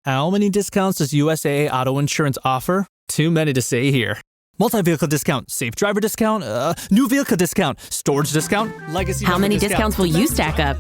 How many discounts does USAA Auto Insurance offer? Too many to say here. Multi-vehicle discount, safe driver discount, new vehicle discount, storage discount, legacy. How many discounts will you stack up?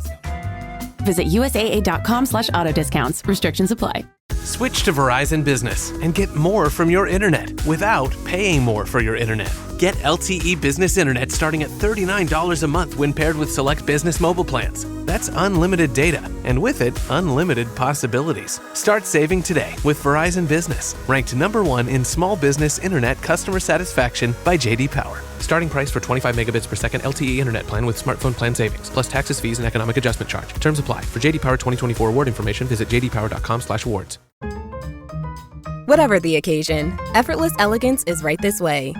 Visit USAA.com/auto discounts. Restrictions apply. Switch to Verizon Business and get more from your internet without paying more for your internet. Get LTE Business Internet starting at $39 a month when paired with select business mobile plans. That's unlimited data, and with it, unlimited possibilities. Start saving today with Verizon Business, ranked #1 in small business internet customer satisfaction by J.D. Power. Starting price for 25 megabits per second LTE internet plan with smartphone plan savings, plus taxes, fees, and economic adjustment charge. Terms apply. For J.D. Power 2024 award information, visit jdpower.com/awards. Whatever the occasion, effortless elegance is right this way.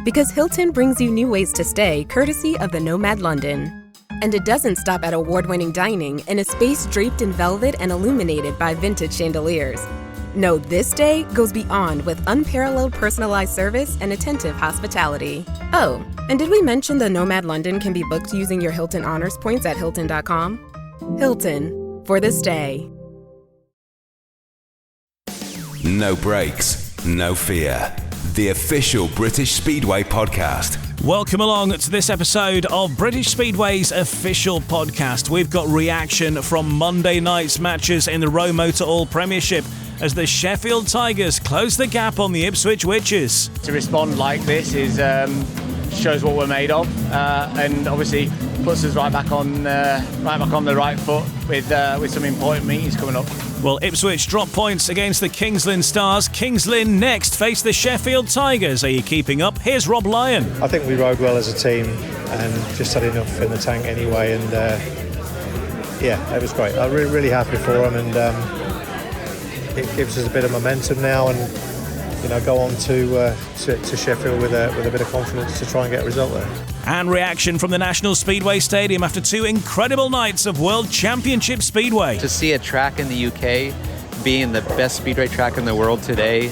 Because Hilton brings you new ways to stay courtesy of the Nomad London. And it doesn't stop at award-winning dining in a space draped in velvet and illuminated by vintage chandeliers. No, this day goes beyond with unparalleled personalized service and attentive hospitality. Oh, and did we mention the Nomad London can be booked using your Hilton Honors points at Hilton.com? Hilton, for the stay. No brakes, no fear. The official British Speedway podcast. Welcome along to this episode of British Speedway's official podcast. We've got reaction from Monday night's matches in the ROWE Motor Oil Premiership as the Sheffield Tigers close the gap on the Ipswich Witches. To respond like this is shows what we're made of, and obviously puts us right back on the right foot with some important meetings coming up. Well, Ipswich drop points against the Kings Lynn Stars. Kings Lynn next face the Sheffield Tigers. Are you keeping up? Here's Rob Lyon. I think we rode well as a team and just had enough in the tank anyway, and it was great. I'm really happy for them, and it gives us a bit of momentum now, and go on to Sheffield with a bit of confidence to try and get a result there. And reaction from the National Speedway Stadium after 2 incredible nights of World Championship Speedway. To see a track in the UK being the best speedway track in the world today,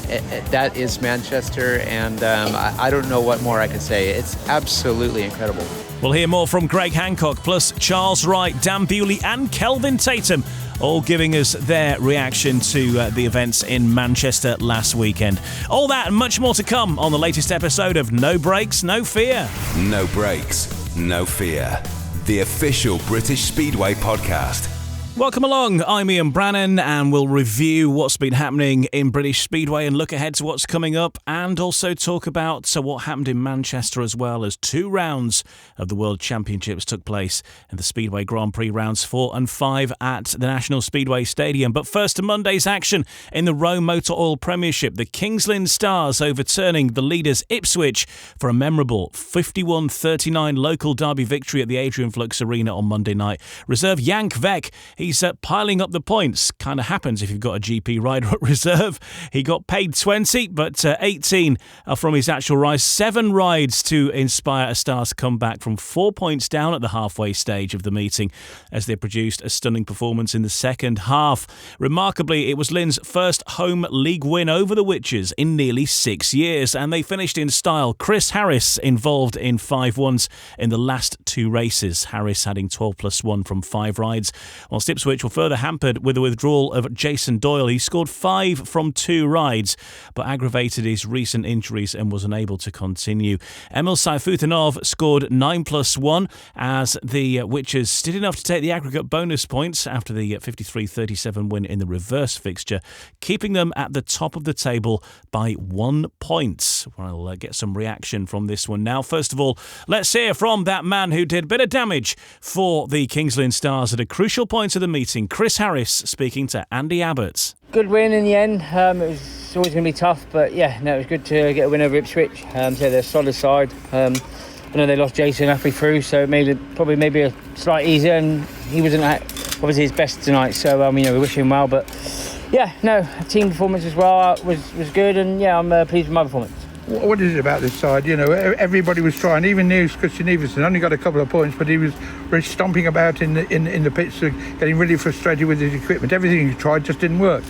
that is Manchester, and I don't know what more I could say. It's absolutely incredible. We'll hear more from Greg Hancock, plus Charles Wright, Dan Bewley and Kelvin Tatum, all giving us their reaction to the events in Manchester last weekend. All that and much more to come on the latest episode of No Brakes, No Fear. No brakes, no fear. The official British Speedway podcast. Welcome along, I'm Ian Brannan, and we'll review what's been happening in British Speedway and look ahead to what's coming up, and also talk about what happened in Manchester, as well as 2 rounds of the World Championships took place in the Speedway Grand Prix rounds 4 and 5 at the National Speedway Stadium. But first to Monday's action in the ROWE Motor Oil Premiership. The Kings Lynn Stars overturning the leaders Ipswich for a memorable 51-39 local derby victory at the Adrian Flux Arena on Monday night. Reserve Yank Vek, he's piling up the points. Kind of happens if you've got a GP rider at reserve. He got paid 20, but 18 from his actual rise. 7 rides to inspire a Stars comeback from 4 points down at the halfway stage of the meeting as they produced a stunning performance in the second half. Remarkably, it was Lynn's first home league win over the Witches in nearly 6 years, and they finished in style. Chris Harris involved in 5 ones in the last 2 races. Harris adding 12+1 from 5 rides, whilst Ipswich were further hampered with the withdrawal of Jason Doyle. He scored 5 from 2 rides, but aggravated his recent injuries and was unable to continue. Emil Saifutinov scored 9+1 as the Witches did enough to take the aggregate bonus points after the 53-37 win in the reverse fixture, keeping them at the top of the table by 1 point. We'll get some reaction from this one now. First of all, let's hear from that man who did a bit of damage for the Kings Lynn Stars at a crucial point of the meeting. Chris Harris speaking to Andy Abbott. Good win in the end. It was always going to be tough, but it was good to get a win over Ipswich. So they're a solid side. I know they lost Jason halfway through, so it made it probably maybe a slight easier, and he wasn't obviously his best tonight, so we wish him well. But team performance as well was good, and I'm pleased with my performance. What is it about this side? Everybody was trying. Even Christian Everson only got a couple of points, but he was really stomping about in the pits, getting really frustrated with his equipment. Everything he tried just didn't work.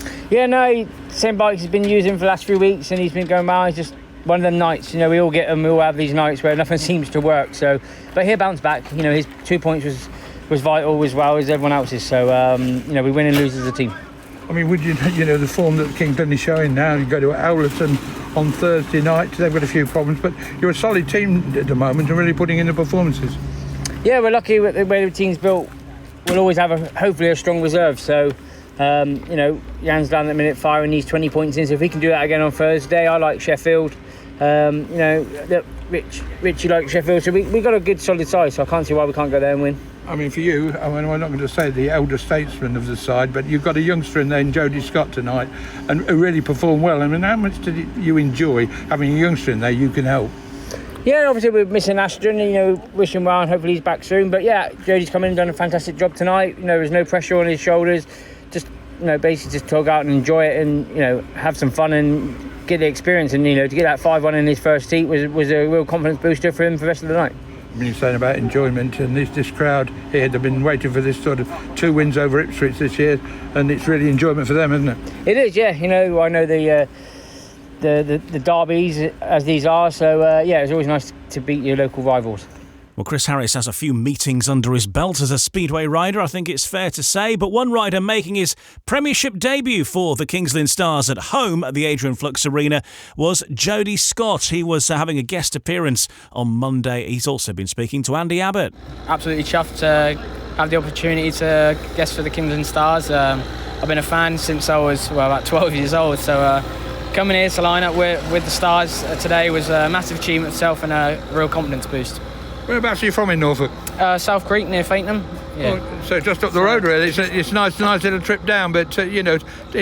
Same bikes he's been using for the last few weeks, and he's been going well. It's just one of them nights. We all get them. We all have these nights where nothing seems to work. So, but he'll bounce back. His 2 points was vital as well as everyone else's. So, we win and lose as a team. I mean, would you know the form that King's Lynn is showing now? You go to Owlerton on Thursday night. They've got a few problems, but you're a solid team at the moment and really putting in the performances. Yeah, we're lucky with the way the team's built. We'll always have hopefully a strong reserve. So, Jan's down at the minute firing these 20 points in. So if we can do that again on Thursday, I like Sheffield. Richie likes Sheffield. So we got a good solid side. So I can't see why we can't go there and win. I mean, for you, I'm not going to say the elder statesman of the side, but you've got a youngster in there in Jodie Scott tonight and who really performed well. I mean, how much did you enjoy having a youngster in there you can help? Yeah, obviously we're missing Ashton, wish him well and hopefully he's back soon. But yeah, Jodie's come in and done a fantastic job tonight. There's no pressure on his shoulders. Just, basically just talk out and enjoy it and, have some fun and get the experience. And, to get that 5-1 in his first heat was a real confidence booster for him for the rest of the night. I mean, you're saying about enjoyment, and this crowd here, they've been waiting for this sort of 2 wins over Ipswich this year, and it's really enjoyment for them, isn't it? It is, yeah. I know the derbies as these are, so it's always nice to beat your local rivals. Well, Chris Harris has a few meetings under his belt as a Speedway rider, I think it's fair to say. But one rider making his Premiership debut for the King's Lynn Stars at home at the Adrian Flux Arena was Jodie Scott. He was having a guest appearance on Monday. He's also been speaking to Andy Abbott. Absolutely chuffed to have the opportunity to guest for the King's Lynn Stars. I've been a fan since I was about 12 years old, so coming here to line up with the Stars today was a massive achievement itself and a real confidence boost. Whereabouts are you from in Norfolk? South Creek, near Faintham. Yeah. Oh, so just up the road, really. It's a nice little trip down. But in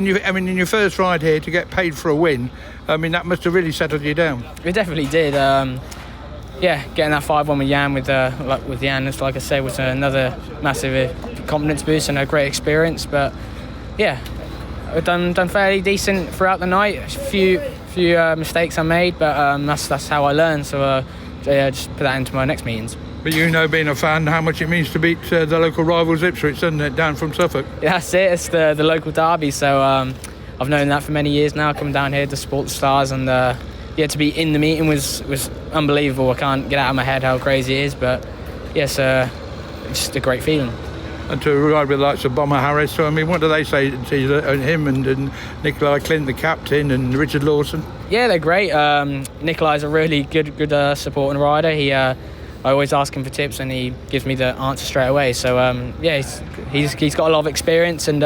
your first ride here to get paid for a win, I mean that must have really settled you down. It definitely did. Getting that 5-1 with Jan, with Jan, like I said, was another massive confidence boost and a great experience. But yeah, I've done fairly decent throughout the night. A few mistakes I made, but that's how I learn. So. Just put that into my next meetings. But being a fan, how much it means to beat the local rivals Ipswich, doesn't it, down from Suffolk? Yeah, that's it. It's the local derby. So I've known that for many years now, coming down here to support the Stars. And to be in the meeting was unbelievable. I can't get out of my head how crazy it is. But yes, just a great feeling. And to ride with the likes of Bomber Harris, so I mean, what do they say to you, him and Nikolai Clint, the captain, and Richard Lawson? Yeah, they're great. Nikolai's a really good supporting rider. I always ask him for tips and he gives me the answer straight away. So he's got a lot of experience and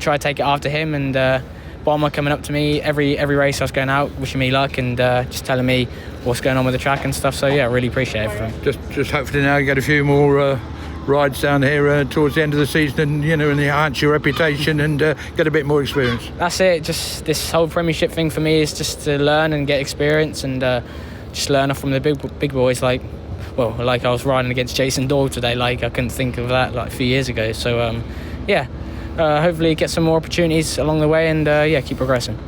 try to take it after him. And Bomber coming up to me every race I was going out, wishing me luck and just telling me what's going on with the track and stuff. So yeah, I really appreciate it from him. Just hopefully now you get a few more rides down here towards the end of the season and enhance your reputation and get a bit more experience. That's it. Just this whole Premiership thing for me is just to learn and get experience and just learn from the big boys. Like I was riding against Jason Doyle today. I couldn't think of that a few years ago. So hopefully get some more opportunities along the way and keep progressing.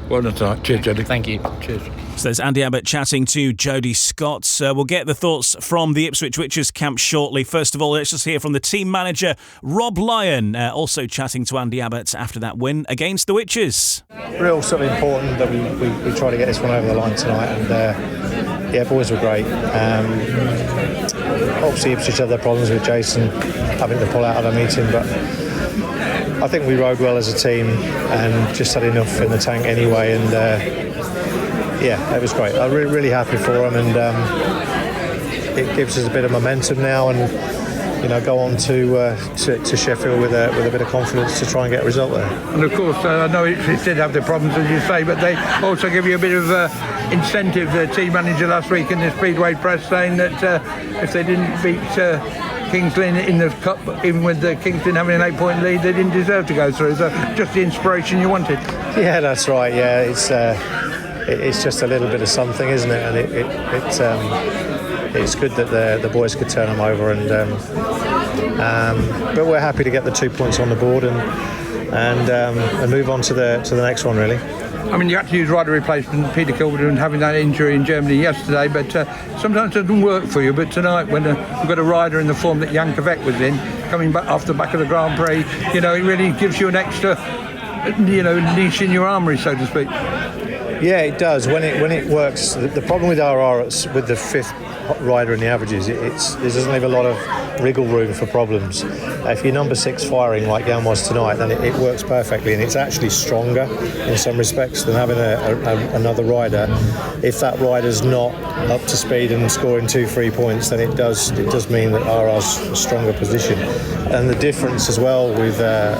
Well done tonight. Cheers, Jodie. Thank you. Cheers. So there's Andy Abbott chatting to Jodie Scott. We'll get the thoughts from the Ipswich Witches camp shortly. First of all, let's just hear from the team manager, Rob Lyon, also chatting to Andy Abbott after that win against the Witches. Real sort of important that we try to get this one over the line tonight, and boys were great. Obviously Ipswich had their problems with Jason having to pull out of the meeting, but I think we rode well as a team and just had enough in the tank anyway, and it was great. I'm really happy for them, and it gives us a bit of momentum now, and go on to Sheffield with a bit of confidence to try and get a result there. And of course, I know it did have the problems as you say, but they also give you a bit of incentive. The team manager last week in the Speedway press saying that if they didn't beat King's Lynn in the Cup, even with the King's Lynn having an 8-point lead, they didn't deserve to go through. So just the inspiration you wanted. Yeah, that's right. Yeah, it's just a little bit of something, isn't it? And it's good that the boys could turn them over, and but we're happy to get the 2 points on the board and move on to the next one, really. I mean, you had to use rider replacement, Peter Kelvin, having that injury in Germany yesterday, but sometimes it doesn't work for you. But tonight, when we've got a rider in the form that Jan Kovac was in, coming back off the back of the Grand Prix, it really gives you an extra, niche in your armoury, so to speak. Yeah, it does. When it works, the problem with RR with the fifth rider in the averages, it doesn't leave a lot of wriggle room for problems. If you're number 6 firing like Jan was tonight, then it works perfectly, and it's actually stronger in some respects than having another rider. If that rider's not up to speed and scoring 2-3 points, then it does mean that RR's a stronger position. And the difference as well with RR,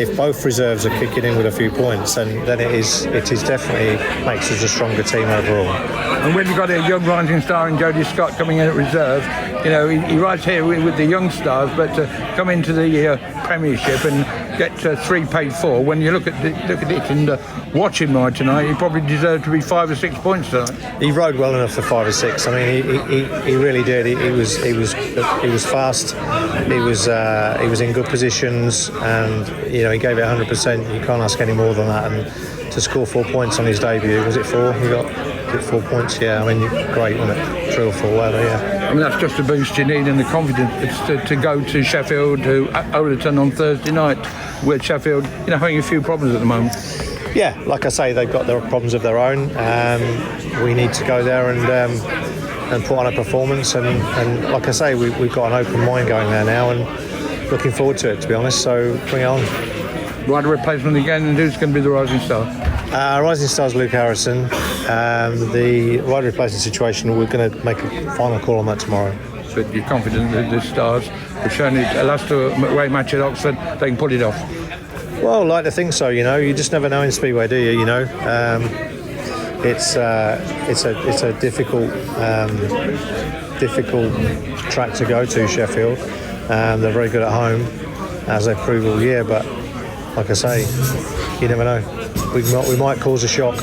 if both reserves are kicking in with a few points, then it is definitely makes us a stronger team overall. And when you've got a young rising star in Jody Scott coming in at reserve, he rides here with the young stars, but to come into the Premiership and get 3 paid for, when you look at it and watch him ride tonight, he probably deserved to be 5 or 6 points tonight. He rode well enough for 5 or 6. I mean, he really did. He was fast. He was in good positions, and he gave it 100%. You can't ask any more than that. And to score 4 points on his debut, was it 4? He got 4 points. Yeah, I mean, great, wasn't it? 3 or 4, whatever. Yeah. I mean, that's just the boost you need and the confidence. It's to go to Sheffield, to Overton on Thursday night, with Sheffield, having a few problems at the moment. Yeah, like I say, they've got their problems of their own. We need to go there and put on a performance. And like I say, we've got an open mind going there now, and looking forward to it, to be honest. So bring it on. Rider replacement again, and who's going to be the rising star? Rising star's Luke Harrison. The rider replacement situation, we're going to make a final call on that tomorrow. But you're confident that the stars have shown it last away match at Oxford, they can pull it off? Well, I'd like to think so. You just never know in Speedway, do you? It's a difficult track to go to, Sheffield. They're very good at home, as they've proved all year. But like I say, you never know. We might cause a shock.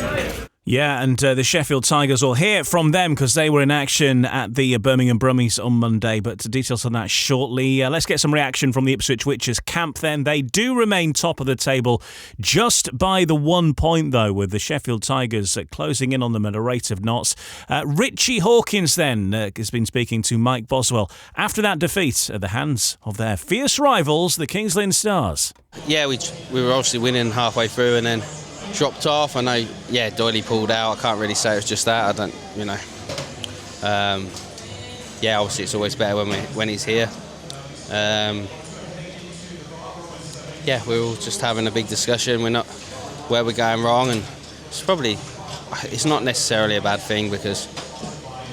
Yeah, and the Sheffield Tigers, will hear from them because they were in action at the Birmingham Brummies on Monday, but details on that shortly. Let's get some reaction from the Ipswich Witches camp then. They do remain top of the table, just by the 1 point though, with the Sheffield Tigers closing in on them at a rate of knots. Richie Hawkins then has been speaking to Mike Boswell after that defeat at the hands of their fierce rivals, the Kings Lynn Stars. Yeah, we were obviously winning halfway through and then dropped off. I know, Doyley pulled out. I can't really say it was just that. I don't, obviously it's always better when he's here. We were all just having a big discussion. We're not where we're going wrong, and it's not necessarily a bad thing because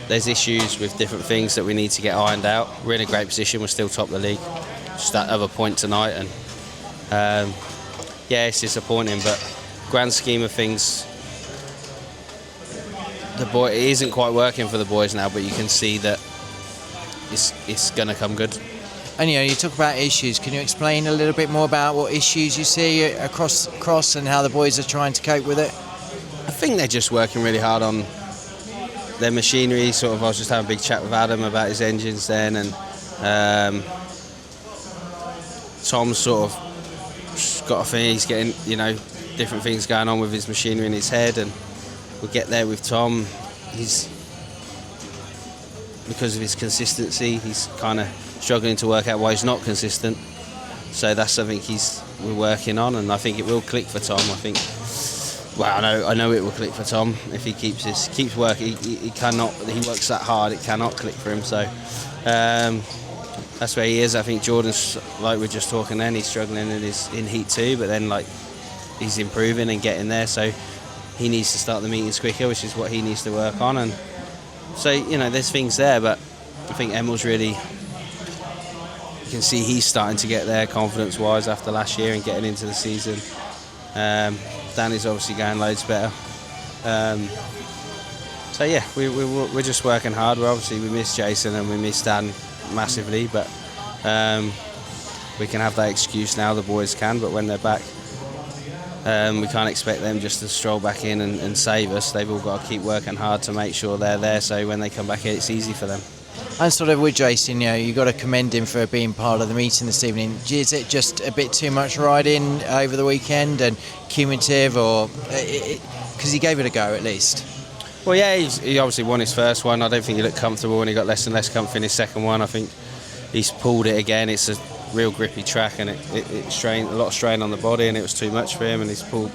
there's issues with different things that we need to get ironed out. We're in a great position. We're still top of the league. Just that other point tonight, and it's disappointing, but grand scheme of things, it isn't quite working for the boys now, but you can see that it's going to come good. And you talk about issues. Can you explain a little bit more about what issues you see across and how the boys are trying to cope with it? I think they're just working really hard on their machinery. I was just having a big chat with Adam about his engines then, and Tom's sort of got a thing. He's getting different things going on with his machinery in his head, and we'll get there with Tom. Because of his consistency, he's kind of struggling to work out why he's not consistent. So that's something we're working on, and I think it will click for Tom. I know it will click for Tom if he keeps working. He works that hard, it cannot click for him. So that's where he is. I think Jordan's, like we're just talking then, he's struggling in Heat 2, but then he's improving and getting there, so he needs to start the meetings quicker, which is what he needs to work on. And so there's things there, but I think Emil's really, you can see he's starting to get there confidence wise after last year and getting into the season. Danny's obviously going loads better. We're just working hard. We miss Jason and we miss Dan massively, but we can have that excuse now, the boys can, but when they're back, we can't expect them just to stroll back in and save us. They've all got to keep working hard to make sure they're there, so when they come back in, it's easy for them. And sort of with Jason, you've got to commend him for being part of the meeting this evening. Is it just a bit too much riding over the weekend and cumulative, or because he gave it a go at least? Well, yeah, he obviously won his first one. I don't think he looked comfortable when he got less and less comfy in his second one. I think he's pulled it again. It's real grippy track, and it strained a lot of strain on the body, and it was too much for him, and he's pulled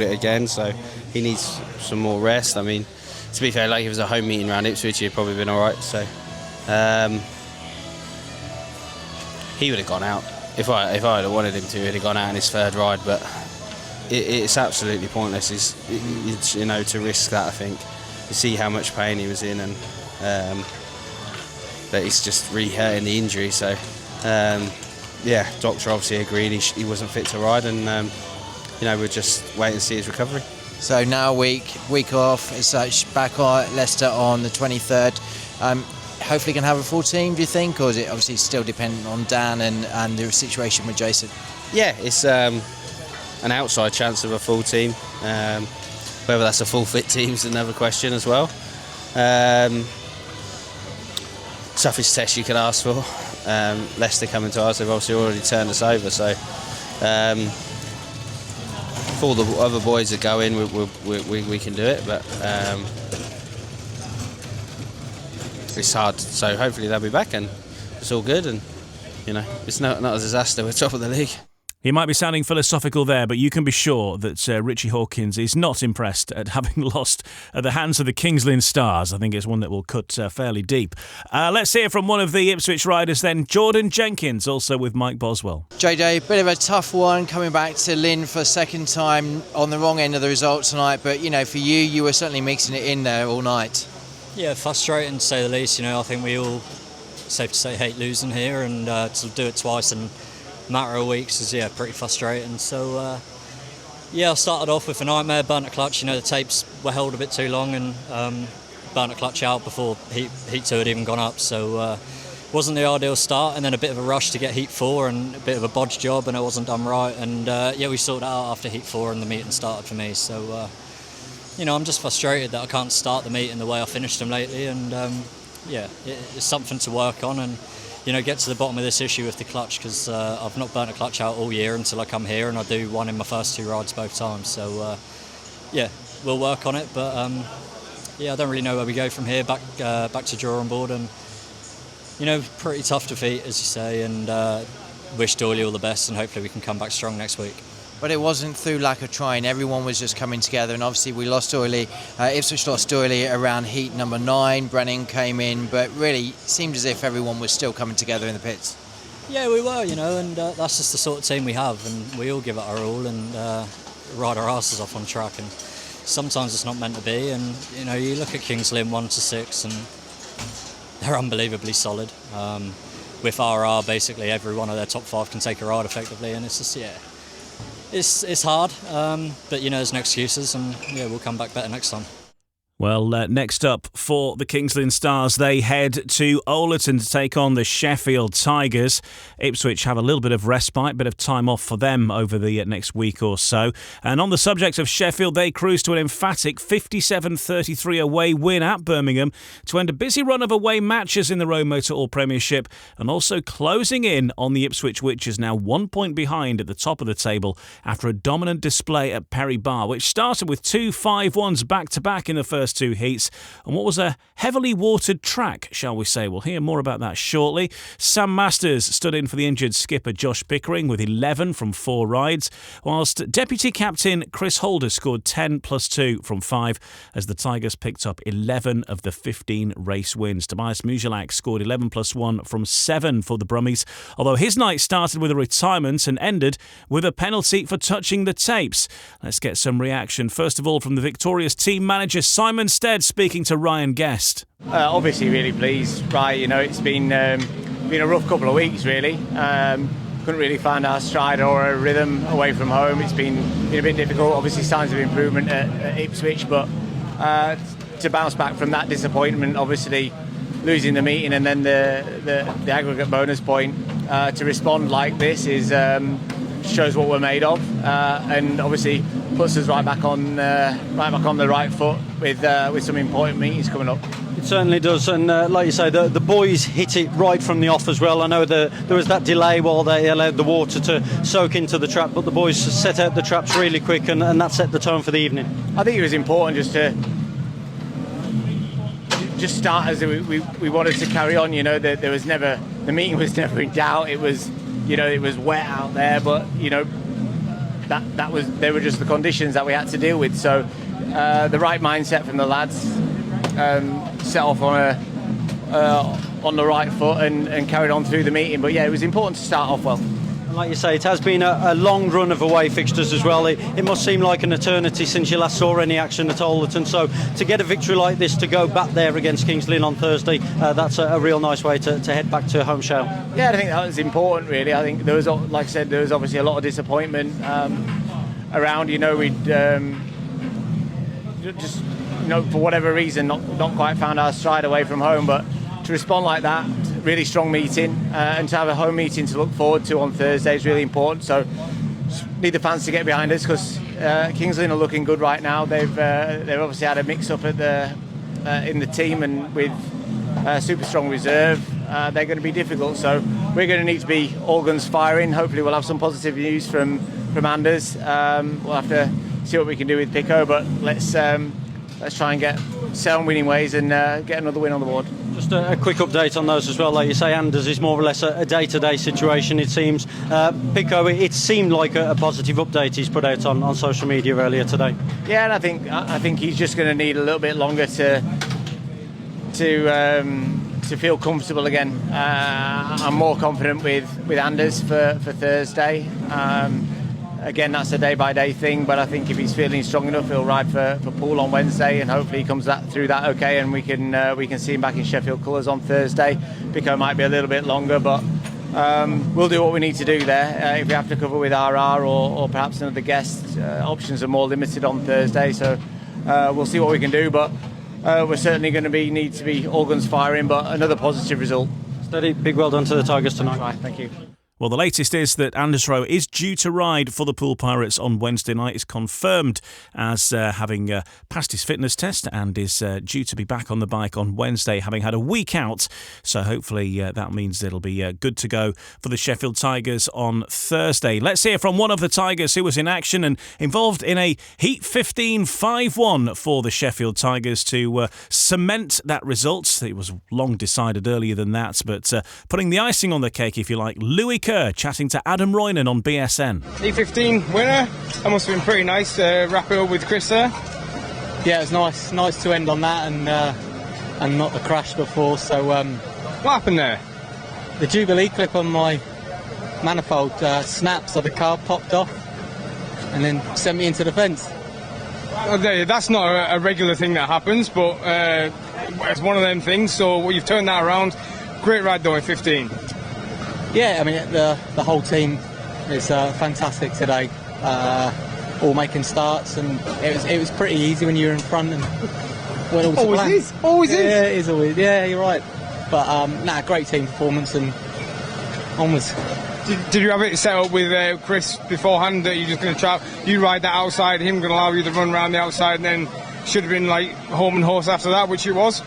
it again. So he needs some more rest. I mean, to be fair, like if it was a home meeting around Ipswich, he'd probably been all right. So he would have gone out if I had wanted him to. He'd have gone out in his third ride, but it's absolutely pointless. To risk that. I think you see how much pain he was in, and that he's just re-hurting the injury. So doctor obviously agreed he wasn't fit to ride, and we'll just wait and see his recovery. So now week off as such, back at Leicester on the 23rd. Hopefully can have a full team, do you think, or is it obviously still dependent on Dan and the situation with Jason? Yeah, it's an outside chance of a full team. Whether that's a full fit team is another question as well. Toughest test you could ask for. Leicester coming to us, they've obviously already turned us over, so if all the other boys are going, we can do it, but it's hard. So hopefully they'll be back and it's all good, and it's not a disaster. We're top of the league. He might be sounding philosophical there, but you can be sure that Richie Hawkins is not impressed at having lost at the hands of the Kings Lynn Stars. I think it's one that will cut fairly deep. Let's hear from one of the Ipswich riders then, Jordan Jenkins, also with Mike Boswell. JJ, bit of a tough one coming back to Lynn for a second time on the wrong end of the result tonight, but for you were certainly mixing it in there all night. Yeah, frustrating to say the least. I think we all, safe to say, hate losing here, and to do it twice in a matter of weeks is pretty frustrating. So I started off with a nightmare, burnt a clutch. The tapes were held a bit too long, and burnt a clutch out before heat 2 had even gone up. So wasn't the ideal start, and then a bit of a rush to get heat 4 and a bit of a bodge job, and it wasn't done right. And we sorted it out after heat 4 and the meeting started for me. So I'm just frustrated that I can't start the meeting the way I finished them lately, and it's something to work on and get to the bottom of this issue with the clutch, because I've not burnt a clutch out all year until I come here, and I do one in my first 2 rides both times. So we'll work on it, but I don't really know where we go from here. Back to drawing board, and pretty tough defeat, as you say, and wish Doyley all the best, and hopefully we can come back strong next week. But it wasn't through lack of trying. Everyone was just coming together, and obviously we lost Doyley. Ipswich lost Doyley around heat number 9. Brennan came in, but really it seemed as if everyone was still coming together in the pits. Yeah, we were, and that's just the sort of team we have, and we all give it our all and ride our asses off on track. And sometimes it's not meant to be. And you look at Kings Lynn 1 to 6, and they're unbelievably solid. With RR, basically every one of their top 5 can take a ride effectively, and it's just It's hard, but there's no excuses, and we'll come back better next time. Well, next up for the Kings Lynn Stars, they head to Oleton to take on the Sheffield Tigers. Ipswich have a little bit of respite, bit of time off for them over the next week or so. And on the subject of Sheffield, they cruise to an emphatic 57-33 away win at Birmingham to end a busy run of away matches in the ROWE Motor Oil Premiership, and also closing in on the Ipswich Witches, now 1 point behind at the top of the table after a dominant display at Perry Bar, which started with 2 5-1s back-to-back in the first 2 heats, and what was a heavily watered track, shall we say. We'll hear more about that shortly. Sam Masters stood in for the injured skipper Josh Pickering with 11 from 4 rides, whilst Deputy Captain Chris Holder scored 10 plus 2 from 5 as the Tigers picked up 11 of the 15 race wins. Tobias Mujalak scored 11 plus 1 from 7 for the Brummies, although his night started with a retirement and ended with a penalty for touching the tapes. Let's get some reaction, first of all, from the victorious team manager Simon Stead, speaking to Ryan Guest. Obviously really pleased, right? It's been a rough couple of weeks, really. Couldn't really find our stride or a rhythm away from home. It's been a bit difficult. Obviously signs of improvement at Ipswich, but to bounce back from that disappointment, obviously losing the meeting and then the aggregate bonus point, to respond like this is shows what we're made of, and obviously puts us right back on the right foot with some important meetings coming up. It certainly does, and like you say, the boys hit it right from the off as well. I know there was that delay while they allowed the water to soak into the trap, but the boys set out the traps really quick, and that set the tone for the evening. I think it was important just to start as we wanted to carry on. There was never the meeting was never in doubt. It was, it was wet out there, but they were just the conditions that we had to deal with. So the right mindset from the lads, set off on the right foot and carried on through the meeting. But yeah, it was important to start off well. Like you say, it has been a long run of away fixtures as well. It must seem like an eternity since you last saw any action at Alderton. So to get a victory like this, to go back there against Kings Lynn on Thursday, that's a real nice way to head back to home shell. Yeah, I think that was important, really. I think there was, like I said, there was obviously a lot of disappointment around. We'd just, for whatever reason, not quite found our stride away from home. But to respond like that, really strong meeting, and to have a home meeting to look forward to on Thursday is really important. So just need the fans to get behind us, because Kings Lynn are looking good right now. They've obviously had a mix-up in the team, and with super strong reserve, they're going to be difficult. So we're going to need to be all guns firing. Hopefully we'll have some positive news from Anders. We'll have to see what we can do with Pico, but let's try and get 7 winning ways and get another win on the board. Just a quick update on those as well. Like you say, Anders is more or less a day-to-day situation, it seems. Pico, it seemed like a positive update he's put out on social media earlier today. Yeah, and I think he's just going to need a little bit longer to feel comfortable again. I'm more confident with Anders for Thursday. Again, that's a day-by-day thing, but I think if he's feeling strong enough, he'll ride for Poole on Wednesday, and hopefully he comes through that okay, and we can see him back in Sheffield colours on Thursday. Pico might be a little bit longer, but we'll do what we need to do there. If we have to cover with RR or perhaps another guest, options are more limited on Thursday, so we'll see what we can do, but we're certainly going to need to be all guns firing, but another positive result. Steady, big well done to the Tigers tonight. Right, thank you. Well, the latest is that Anders Rowe is due to ride for the Poole Pirates on Wednesday night. Is confirmed as having passed his fitness test and is due to be back on the bike on Wednesday, having had a week out. So hopefully that means it'll be good to go for the Sheffield Tigers on Thursday. Let's hear from one of the Tigers who was in action and involved in a Heat 15 5-1 for the Sheffield Tigers to cement that result. It was long decided earlier than that, but putting the icing on the cake, if you like, Louis Kerr chatting to Adam Roynan on BSN. E15 winner. That must have been pretty nice to wrap it up with Chris there. Yeah, it was nice to end on that and not the crash before. So what happened there? The Jubilee clip on my manifold snapped, so the car popped off and then sent me into the fence. That's not a regular thing that happens, but it's one of them things. So you've turned that around. Great ride though in 15. Yeah, I mean the whole team is fantastic today. All making starts, and it was pretty easy when you were in front and went all to plan. Always is. Yeah, it is always. Yeah, you're right. But great team performance and onwards. Did you have it set up with Chris beforehand that you're just going to try? You ride that outside, him going to allow you to run around the outside, and then should have been like home and horse after that, which it was.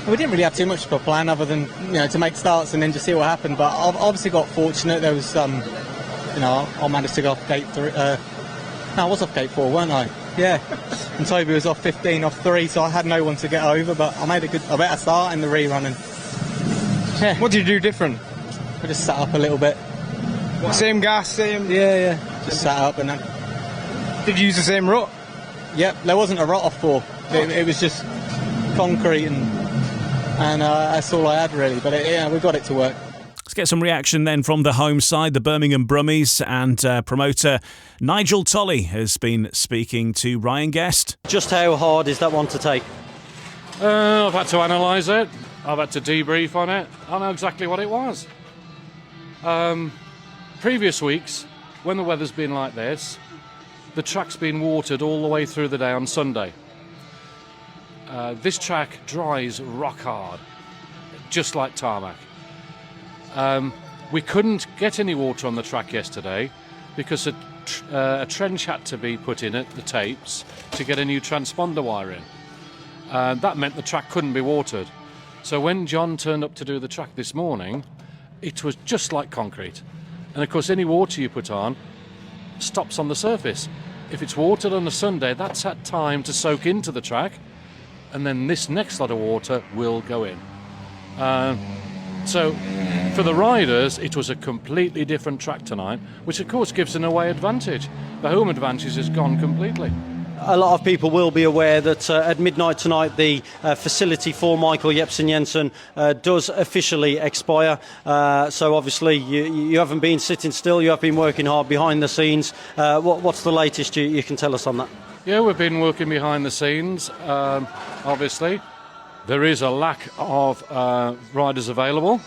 We didn't really have too much of a plan other than to make starts and then just see what happened. But I've obviously got fortunate. There was I managed to go off gate 3. I was off gate 4, weren't I? Yeah. And Toby was off 15 off 3, so I had no one to get over. But I made a better start in the rerun. And yeah. What did you do different? I just sat up a little bit. Same gas, same. Yeah. Just sat up and then. Did you use the same rut? Yep. There wasn't a rut off 4. It was just concrete and that's all I had really, but we got it to work. Let's get some reaction then from the home side, the Birmingham Brummies, and promoter Nigel Tolley has been speaking to Ryan Guest. Just how hard is that one to take? I've had to analyse it, I've had to debrief on it, I know exactly what it was. Previous weeks, when the weather's been like this, the track's been watered all the way through the day on Sunday. This track dries rock hard, just like tarmac. We couldn't get any water on the track yesterday because a trench had to be put in at the tapes to get a new transponder wire in. That meant the track couldn't be watered. So when John turned up to do the track this morning, it was just like concrete. And of course any water you put on stops on the surface. If it's watered on a Sunday, that's had time to soak into the track, and then this next lot of water will go in. So For the riders, it was a completely different track tonight, which of course gives an away advantage. The home advantage is gone completely. A lot of people will be aware that at midnight tonight the facility for Michael Jepsen-Jensen does officially expire. So obviously you haven't been sitting still, you have been working hard behind the scenes. What's the latest you can tell us on that? Yeah, we've been working behind the scenes. Obviously, there is a lack of riders available.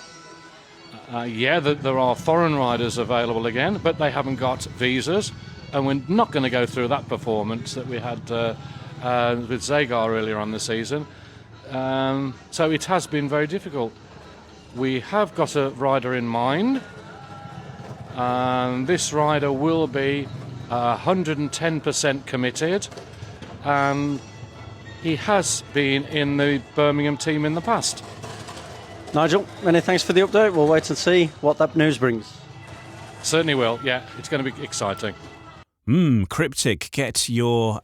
There are foreign riders available again, but they haven't got visas. And we're not going to go through that performance that we had with Zagar earlier on the season. So it has been very difficult. We have got a rider in mind. This rider will be 110% committed. He has been in the Birmingham team in the past. Nigel, many thanks for the update. We'll wait and see what that news brings. Certainly will, yeah. It's going to be exciting. Cryptic. Get your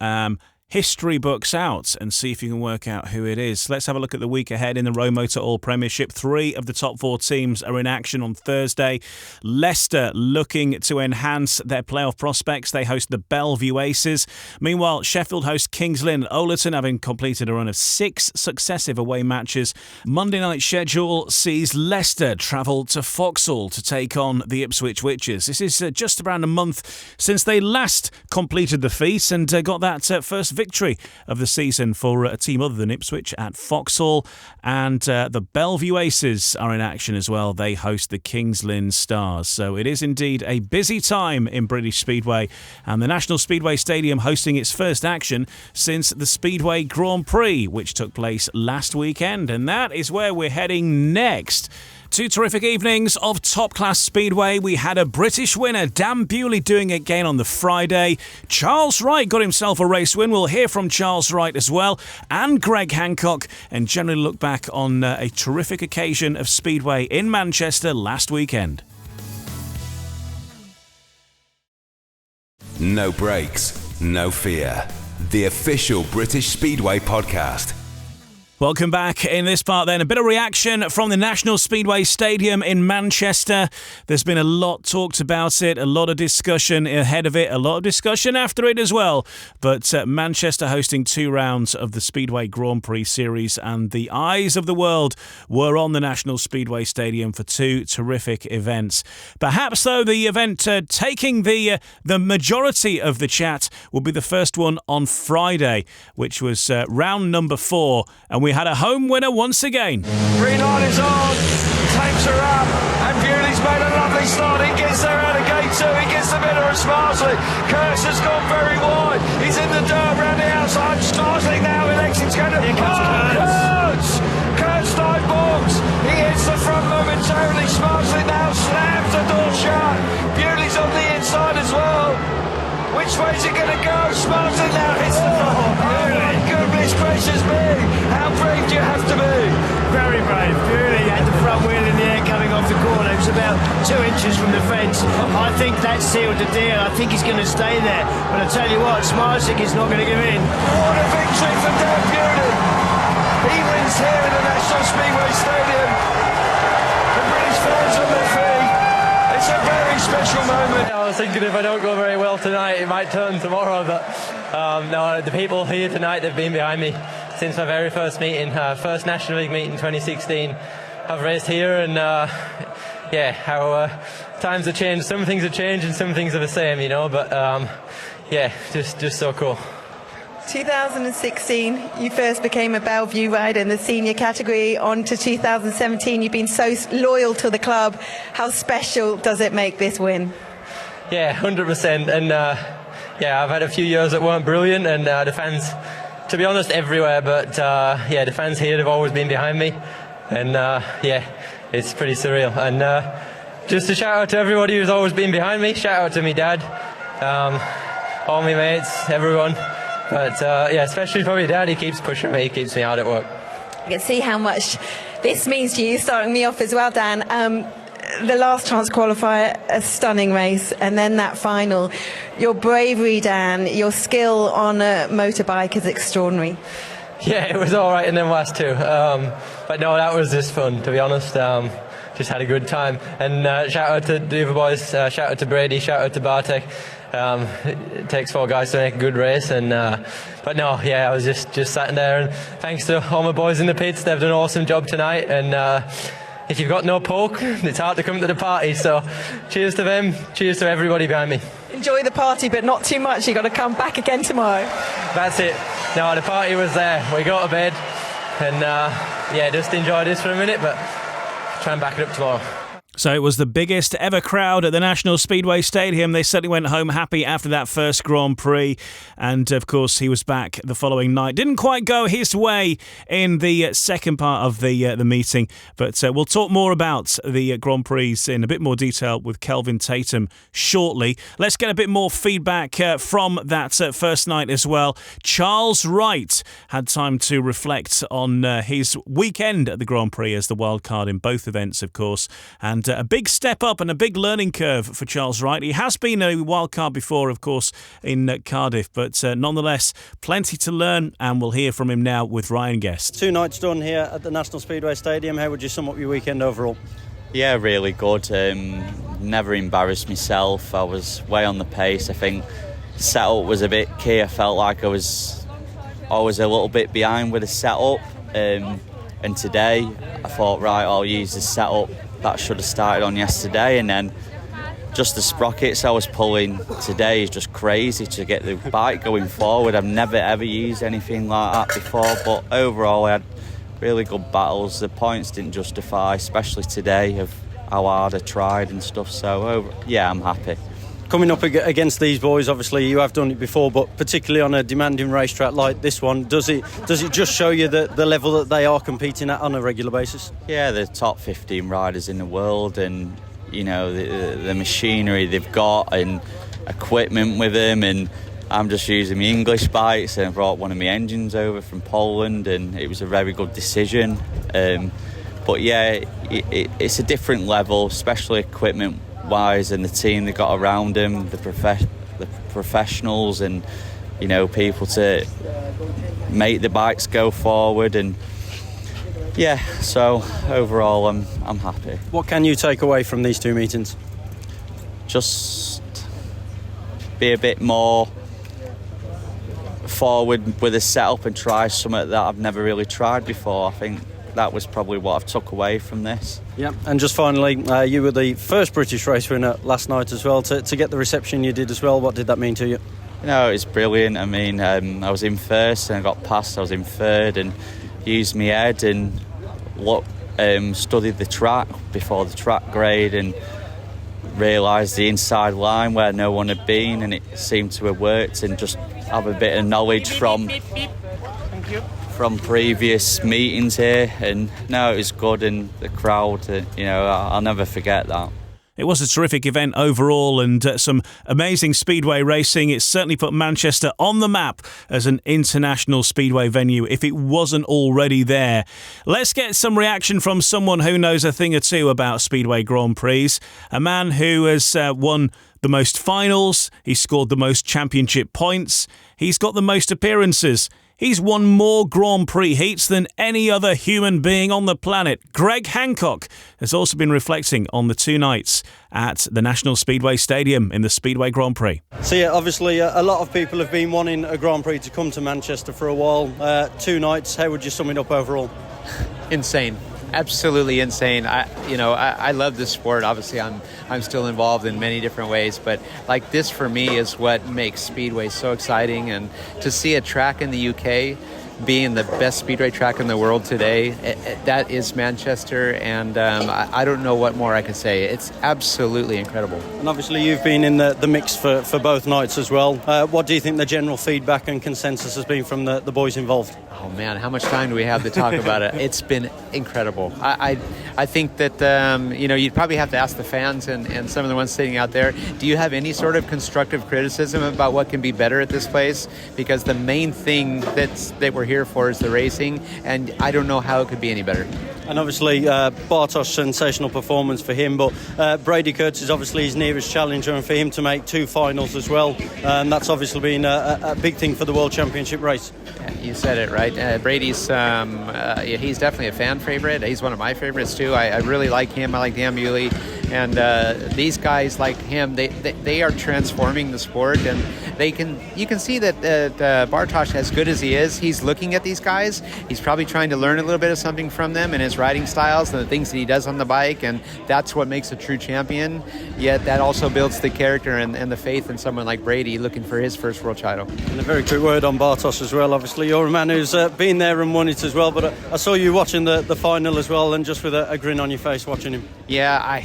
history books out and see if you can work out who it is. Let's have a look at the week ahead in the ROWE Motor Oil Premiership. 3 of the top 4 teams are in action on Thursday. Leicester looking to enhance their playoff prospects. They host the Bellevue Aces. Meanwhile, Sheffield host Kings Lynn. Overton, having completed a run of 6 successive away matches. Monday night schedule sees Leicester travel to Vauxhall to take on the Ipswich Witches. This is just around a month since they last completed the feat and got that first victory of the season for a team other than Ipswich at Vauxhall. And the Bellevue Aces are in action as well. They host the Kings Lynn Stars. So it is indeed a busy time in British Speedway, and the National Speedway Stadium hosting its first action since the Speedway Grand Prix, which took place last weekend. And that is where we're heading next. 2 terrific evenings of top-class speedway. We had a British winner, Dan Bewley, doing it again on the Friday. Charles Wright got himself a race win. We'll hear from Charles Wright as well, and Greg Hancock, and generally look back on a terrific occasion of speedway in Manchester last weekend. No brakes, no fear. The official British Speedway podcast. Welcome back. In this part then, a bit of reaction from the National Speedway Stadium in Manchester. There's been a lot talked about it, a lot of discussion ahead of it, a lot of discussion after it as well. But Manchester hosting 2 rounds of the Speedway Grand Prix Series, and the eyes of the world were on the National Speedway Stadium for 2 terrific events. Perhaps, though, the event taking the majority of the chat will be the first one on Friday, which was round number 4, and we had a home winner once again. Green light is on, tanks are up, and Bewley's made a lovely start. He gets there out of gate 2, he gets the better of Smarsley. Kurtz has gone very wide, he's in the dirt around the outside. Smarsley now elects going to... Here comes Kurtz! Kurtz dive bombs, he hits the front momentarily. Smarsley now slams the door shut. Bewley's on the inside as well. Which way's he going to go? Smarsley now hits the front. Oh my goodness gracious me! How brave do you have to be? Very brave. Bewley had the front wheel in the air coming off the corner. It was about 2 inches from the fence. I think that sealed the deal. I think he's going to stay there. But I tell you what, Smarsik is not going to give in. What a victory for Dan Bewley! He wins here in the National Speedway Stadium. The British fans on their feet. It's a very special moment. I was thinking if I don't go very well tonight, it might turn tomorrow. But no, the people here tonight, they've been behind me since my very first meeting, first National League meeting 2016. I've raced here, and how times have changed. Some things have changed and some things are the same, you know, but just so cool. 2016, you first became a Bellevue rider in the senior category. On to 2017, you've been so loyal to the club. How special does it make this win? Yeah, 100%. And I've had a few years that weren't brilliant, and the fans, to be honest, everywhere, but the fans here have always been behind me, and it's pretty surreal. And just a shout out to everybody who's always been behind me. Shout out to me dad, all my mates, everyone. But especially probably dad. He keeps pushing me, he keeps me hard at work. I can see how much this means to you, starting me off as well, Dan. The last chance qualifier, a stunning race, and then that final. Your bravery, Dan, your skill on a motorbike is extraordinary. Yeah, it was all right in them last 2. But no, that was just fun, to be honest. just had a good time. And shout out to the other boys, shout out to Brady, shout out to Bartek. It takes 4 guys to make a good race, and but no, yeah, I was just sitting there, and thanks to all my boys in the pits, they've done an awesome job tonight, and if you've got no poke, it's hard to come to the party, so cheers to them, cheers to everybody behind me. Enjoy the party, but not too much. You've got to come back again tomorrow. That's it. No, the party was there. We go to bed, and yeah, just enjoy this for a minute, but try and back it up tomorrow. So it was the biggest ever crowd at the National Speedway Stadium. They certainly went home happy after that first Grand Prix. And, of course, he was back the following night. Didn't quite go his way in the second part of the meeting. But we'll talk more about the Grand Prix in a bit more detail with Kelvin Tatum shortly. Let's get a bit more feedback from that first night as well. Charles Wright had time to reflect on his weekend at the Grand Prix as the wild card in both events, of course. And a big step up and a big learning curve for Charles Wright. He has been a wild card before, of course, in Cardiff, but nonetheless, plenty to learn, and we'll hear from him now with Ryan Guest. 2 nights done here at the National Speedway Stadium. How would you sum up your weekend overall? Yeah, really good. Never embarrassed myself. I was way on the pace. I think setup was a bit key. I felt like I was always a little bit behind with the setup, and today I thought, right, I'll use the setup that should have started on yesterday, and then just the sprockets I was pulling today is just crazy to get the bike going forward. I've never ever used anything like that before, but overall I had really good battles. The points didn't justify, especially today, of how hard I tried and stuff, so yeah, I'm happy. Coming up against these boys, obviously you have done it before, but particularly on a demanding racetrack like this one, does it just show you the level that they are competing at on a regular basis? Yeah, they're top 15 riders in the world, and you know the machinery they've got and equipment with them, and I'm just using my English bikes, and I brought one of my engines over from Poland, and it was a very good decision. But yeah, it's a different level, especially equipment wise, and the team they got around him, the professionals, and you know, people to make the bikes go forward, and yeah, so overall I'm happy. What can you take away from these 2 meetings? Just be a bit more forward with the setup and try something that I've never really tried before. I think that was probably what I've took away from this. Yeah, and just finally, you were the first British race winner last night as well. To get the reception you did as well, what did that mean to you? You know, it was brilliant. I mean, I was in first and I got past, I was in third, and used my head and studied the track before the track grade and realised the inside line where no one had been, and it seemed to have worked, and just have a bit of knowledge from previous meetings here, and no, it was good, and the crowd, you know, I'll never forget that. It was a terrific event overall, and some amazing speedway racing. It certainly put Manchester on the map as an international speedway venue, if it wasn't already there. Let's get some reaction from someone who knows a thing or two about Speedway Grand Prix. A man who has won the most finals, he's scored the most championship points, he's got the most appearances. He's won more Grand Prix heats than any other human being on the planet. Greg Hancock has also been reflecting on the 2 nights at the National Speedway Stadium in the Speedway Grand Prix. So yeah, obviously a lot of people have been wanting a Grand Prix to come to Manchester for a while. 2 nights, how would you sum it up overall? Insane. Absolutely insane. I love this sport. Obviously, I'm still involved in many different ways, but like this for me is what makes Speedway so exciting. And to see a track in the UK being the best speedway track in the world today, that is Manchester, and I don't know what more I can say. It's absolutely incredible. And obviously you've been in the mix for both nights as well. What do you think the general feedback and consensus has been from the boys involved? Oh man, how much time do we have to talk about it? It's been incredible. I think that you'd probably have to ask the fans and some of the ones sitting out there, do you have any sort of constructive criticism about what can be better at this place? Because the main thing that we're here for is the racing, and I don't know how it could be any better. And obviously Bartosz, sensational performance for him, but Brady Kurtz is obviously his nearest challenger, and for him to make 2 finals as well, that's obviously been a big thing for the World Championship race. You said it right. Brady's he's definitely a fan favorite. He's one of my favorites too. I really like him. I like Dan Bewley, and these guys like him. They are transforming the sport, and you can see that Bartosz, as good as he is, he's looking at these guys. He's probably trying to learn a little bit of something from them and his riding styles and the things that he does on the bike, and that's what makes a true champion. Yet that also builds the character and the faith in someone like Brady looking for his first world title. And a very quick word on Bartosz as well. Obviously, you're a man who's been there and won it as well, but I saw you watching the final as well, and just with a grin on your face watching him. Yeah,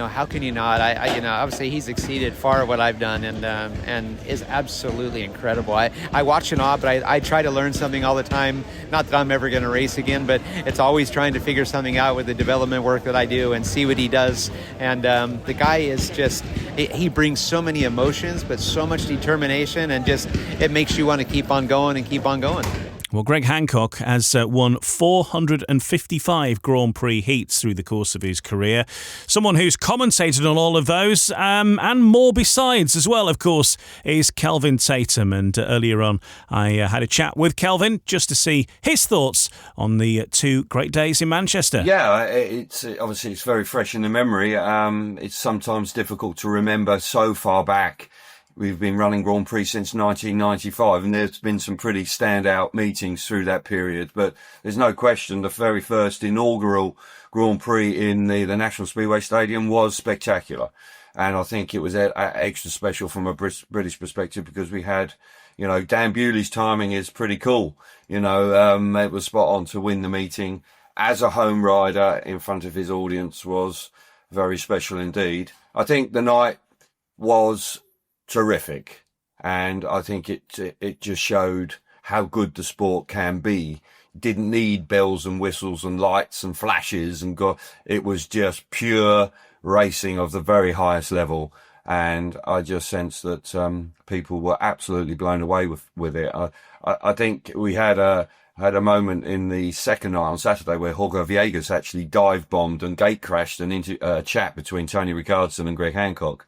how can you not? Obviously he's exceeded far what I've done, and is absolutely incredible. I watch in awe, but I try to learn something all the time. Not that I'm ever going to race again, but it's always trying to figure something out with the development work that I do and see what he does. And the guy is just, he brings so many emotions, but so much determination, and just it makes you want to keep on going and keep on going. Well, Greg Hancock has won 455 Grand Prix heats through the course of his career. Someone who's commentated on all of those, and more besides as well, of course, is Kelvin Tatum. And earlier on, I had a chat with Kelvin just to see his thoughts on the 2 great days in Manchester. Yeah, it's obviously it's very fresh in the memory. It's sometimes difficult to remember so far back. We've been running Grand Prix since 1995, and there's been some pretty standout meetings through that period. But there's no question the very first inaugural Grand Prix in the National Speedway Stadium was spectacular. And I think it was extra special from a British perspective because we had, Dan Bewley's timing is pretty cool. It was spot on to win the meeting as a home rider in front of his audience was very special indeed. I think the night was terrific, and I think it just showed how good the sport can be. Didn't need bells and whistles and lights and flashes, it was just pure racing of the very highest level, and I just sensed that people were absolutely blown away with it. I think we had a moment in the second night on Saturday where Jorge Villegas actually dive bombed and gate crashed and into a chat between Tony Ricardson and Greg Hancock.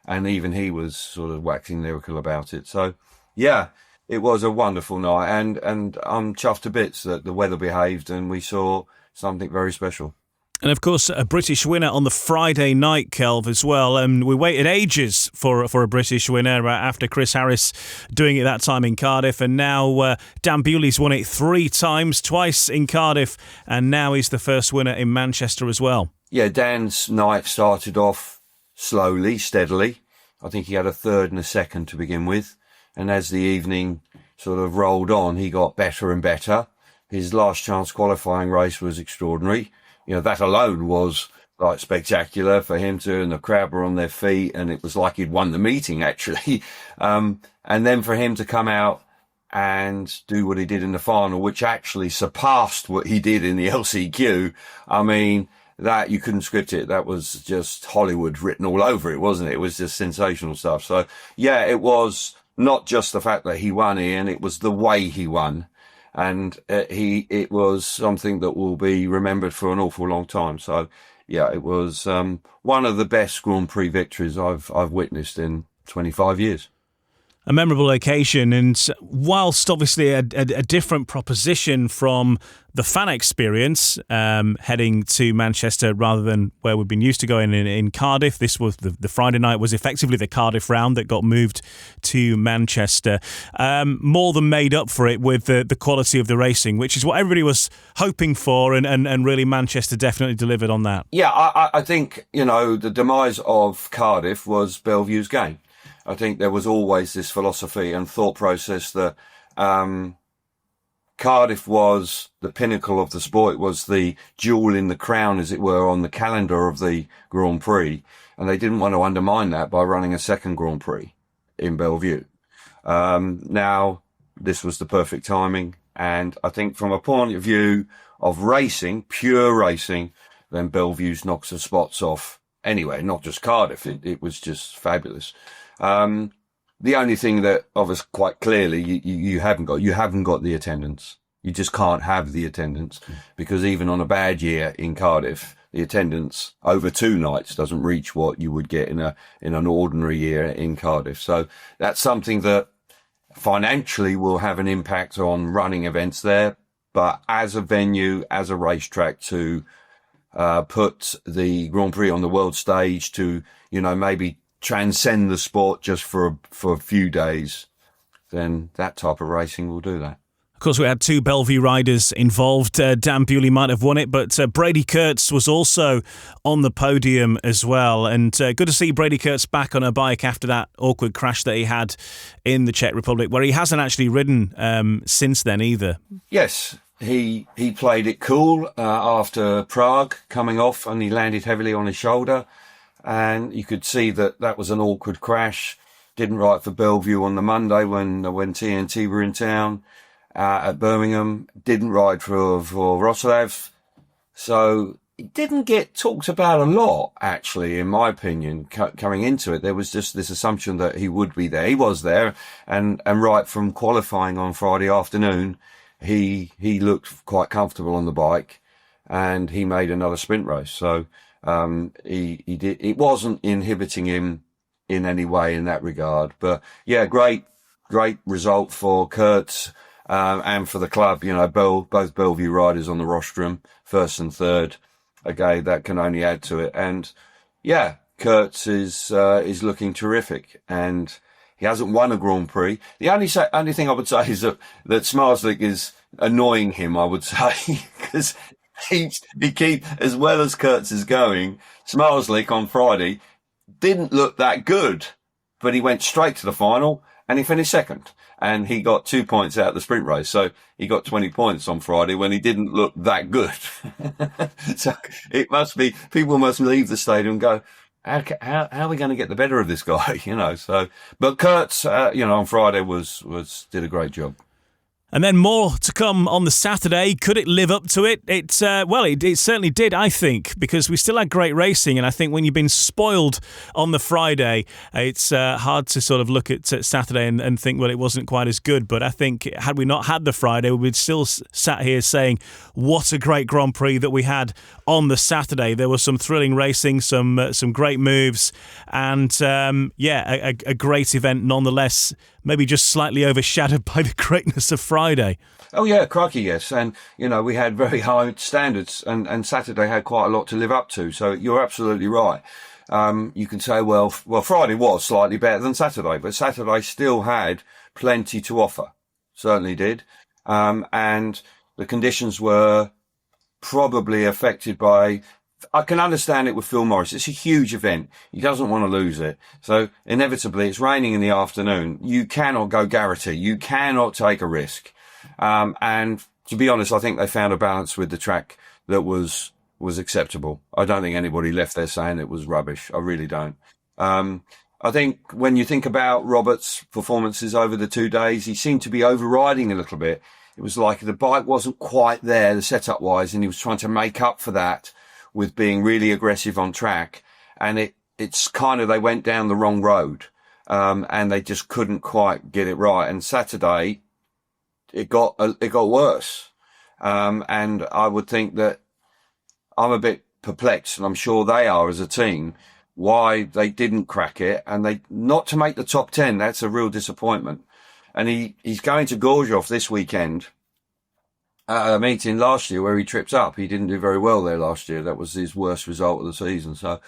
And even he was sort of waxing lyrical about it. So, yeah, it was a wonderful night. And I'm chuffed to bits that the weather behaved and we saw something very special. And, of course, a British winner on the Friday night, Kelv, as well. We waited ages for a British winner after Chris Harris doing it that time in Cardiff. And now Dan Bewley's won it 3 times, twice in Cardiff. And now he's the first winner in Manchester as well. Yeah, Dan's night started off slowly, steadily. I think he had a third and a second to begin with. And as the evening sort of rolled on, he got better and better. His last chance qualifying race was extraordinary. That alone was like spectacular for him to, and the crowd were on their feet, and it was like he'd won the meeting actually. And then for him to come out and do what he did in the final, which actually surpassed what he did in the LCQ. I mean, that you couldn't script it. That was just Hollywood written all over it, wasn't it? It was just sensational stuff. So yeah, it was not just the fact that he won, Ian, it was the way he won. And it was something that will be remembered for an awful long time. So yeah, it was one of the best Grand Prix victories I've witnessed in 25 years. A memorable occasion, and whilst obviously a different proposition from the fan experience, heading to Manchester rather than where we've been used to going in Cardiff. This was the Friday night was effectively the Cardiff round that got moved to Manchester. More than made up for it with the quality of the racing, which is what everybody was hoping for, and really Manchester definitely delivered on that. Yeah, I think, the demise of Cardiff was Bellevue's game. I think there was always this philosophy and thought process that Cardiff was the pinnacle of the sport. It was the jewel in the crown, as it were, on the calendar of the Grand Prix. And they didn't want to undermine that by running a second Grand Prix in Bellevue. Now, this was the perfect timing. And I think from a point of view of racing, pure racing, then Bellevue's knocks the spots off anyway, not just Cardiff. It was just fabulous. The only thing that obviously quite clearly you haven't got the attendance. You just can't have the attendance because even on a bad year in Cardiff, the attendance over 2 nights doesn't reach what you would get in an ordinary year in Cardiff. So that's something that financially will have an impact on running events there. But as a venue, as a racetrack to put the Grand Prix on the world stage, to, you know, maybe transcend the sport just for a few days, then that type of racing will do that. Of course, we had two Bellevue riders involved. Dan Bewley might have won it, but Brady Kurtz was also on the podium as well. And good to see Brady Kurtz back on a bike after that awkward crash that he had in the Czech Republic, where he hasn't actually ridden since then either. Yes, he played it cool after Prague coming off, and he landed heavily on his shoulder. And you could see that was an awkward crash. Didn't ride for Bellevue on the Monday when TNT were in town. At Birmingham, didn't ride for Wrocław, so it didn't get talked about a lot, actually, in my opinion, coming into it. There was just this assumption that he would be there. He was there, and right from qualifying on Friday afternoon, he looked quite comfortable on the bike, and he made another sprint race. So he did. It wasn't inhibiting him in any way in that regard. But yeah, great result for Kurtz. And for the club, you know, both Bellevue riders on the rostrum, first and third. Again, that can only add to it. And yeah, Kurtz is looking terrific, and he hasn't won a Grand Prix. The only thing I would say is that Smarslick is annoying him, I would say, because he as well as Kurtz is going, Smarslick on Friday didn't look that good, but he went straight to the final and he finished second. And he got 2 points out of the sprint race. So he got 20 points on Friday when he didn't look that good. So it must be, people must leave the stadium and go, how are we going to get the better of this guy? You know, so, but Kurtz, you know, on Friday did a great job. And then more to come on the Saturday. Could it live up to it? It certainly did, I think, because we still had great racing. And I think when you've been spoiled on the Friday, it's hard to sort of look at Saturday and think, well, it wasn't quite as good. But I think had we not had the Friday, we'd still sat here saying, what a great Grand Prix that we had on the Saturday. There was some thrilling racing, some great moves, and a great event nonetheless. Maybe just slightly overshadowed by the greatness of Friday. Oh yeah, crikey, yes. And, you know, we had very high standards, and Saturday had quite a lot to live up to. So you're absolutely right. You can say, well, Friday was slightly better than Saturday, but Saturday still had plenty to offer. Certainly did. And the conditions were probably affected by, I can understand it with Phil Morris. It's a huge event. He doesn't want to lose it. So inevitably it's raining in the afternoon. You cannot go Garrity. You cannot take a risk. And to be honest, I think they found a balance with the track that was acceptable. I don't think anybody left there saying it was rubbish. I really don't. I think when you think about Robert's performances over the 2 days, he seemed to be overriding a little bit. It was like the bike wasn't quite there, the setup wise, and he was trying to make up for that with being really aggressive on track. And it's kind of, they went down the wrong road, and they just couldn't quite get it right. And Saturday, it got worse. And I would think that I'm a bit perplexed, and I'm sure they are as a team, why they didn't crack it, and not to make the top 10. That's a real disappointment. And he's going to Gorjov this weekend at a meeting last year where he trips up. He didn't do very well there last year. That was his worst result of the season. So,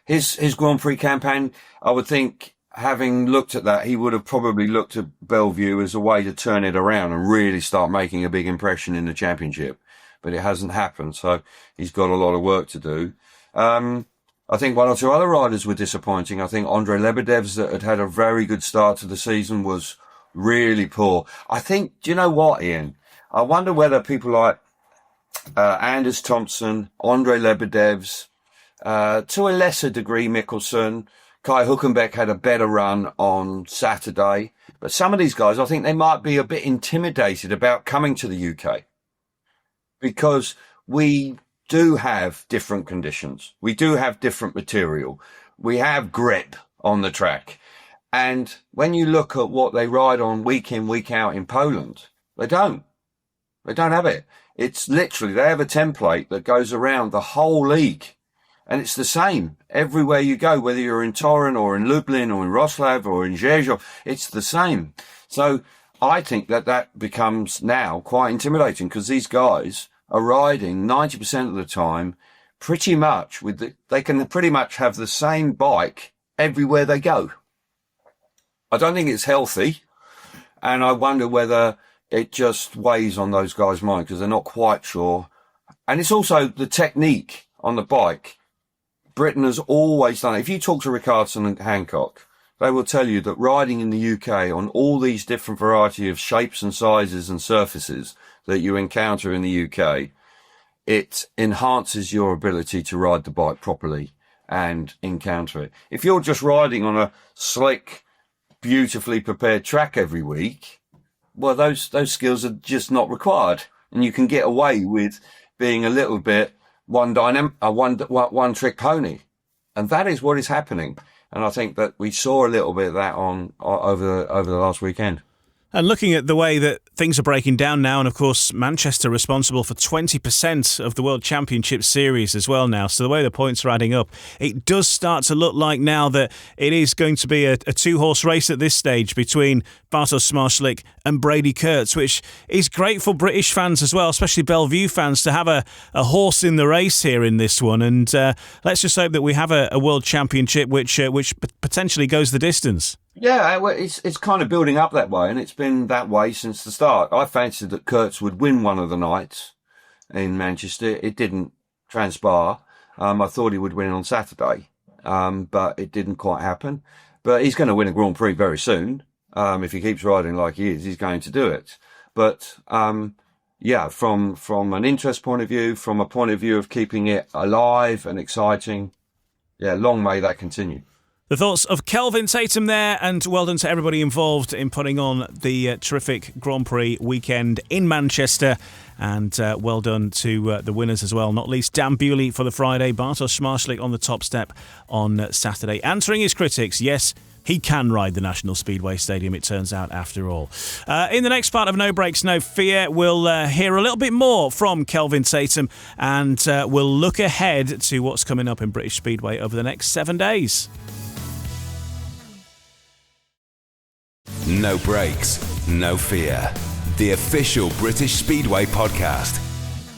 his Grand Prix campaign, I would think, having looked at that, he would have probably looked at Bellevue as a way to turn it around and really start making a big impression in the championship. But it hasn't happened. So he's got a lot of work to do. I think one or two other riders were disappointing. I think Andrei Lebedev's, that had a very good start to the season, was really poor. I think, do you know what, Ian? I wonder whether people like Anders Thompson, Andrei Lebedev's, to a lesser degree Mikkelsen, Kai Hülkenberg had a better run on Saturday. But some of these guys, I think they might be a bit intimidated about coming to the UK, because we do have different conditions. We do have different material. We have grip on the track. And when you look at what they ride on week in, week out in Poland, they don't. They don't have it. It's literally, they have a template that goes around the whole league. And it's the same everywhere you go, whether you're in Torun or in Lublin or in Wrocław or in Rzeszów, it's the same. So I think that becomes now quite intimidating because these guys are riding 90% of the time pretty much they can pretty much have the same bike everywhere they go. I don't think it's healthy. And I wonder whether it just weighs on those guys' mind because they're not quite sure. And it's also the technique on the bike. Britain has always done it. If you talk to Ricardson and Hancock, they will tell you that riding in the UK on all these different variety of shapes and sizes and surfaces that you encounter in the UK, it enhances your ability to ride the bike properly and encounter it. If you're just riding on a slick, beautifully prepared track every week, well, those skills are just not required. And you can get away with being a little bit one trick pony. And that is what is happening. And I think that we saw a little bit of that over the last weekend. And looking at the way that things are breaking down now, and of course Manchester responsible for 20% of the World Championship Series as well now, so the way the points are adding up, it does start to look like now that it is going to be a two-horse race at this stage between Bartosz Smarslik and Brady Kurtz, which is great for British fans as well, especially Bellevue fans, to have a horse in the race here in this one. And let's just hope that we have a World Championship which potentially goes the distance. Yeah, well, it's kind of building up that way, and it's been that way since the start. I fancied that Kurtz would win one of the nights in Manchester. It didn't transpire. I thought he would win on Saturday, but it didn't quite happen. But he's going to win a Grand Prix very soon. If he keeps riding like he is, he's going to do it. But yeah, from an interest point of view, from a point of view of keeping it alive and exciting, yeah, long may that continue. The thoughts of Kelvin Tatum there, and well done to everybody involved in putting on the terrific Grand Prix weekend in Manchester, and well done to the winners as well, not least Dan Bewley for the Friday, Bartosz Smarslik on the top step on Saturday. Answering his critics, yes, he can ride the National Speedway Stadium, it turns out, after all. In the next part of No Brakes, No Fear, we'll hear a little bit more from Kelvin Tatum, and we'll look ahead to what's coming up in British Speedway over the next 7 days. No Brakes, No Fear. The official British Speedway podcast.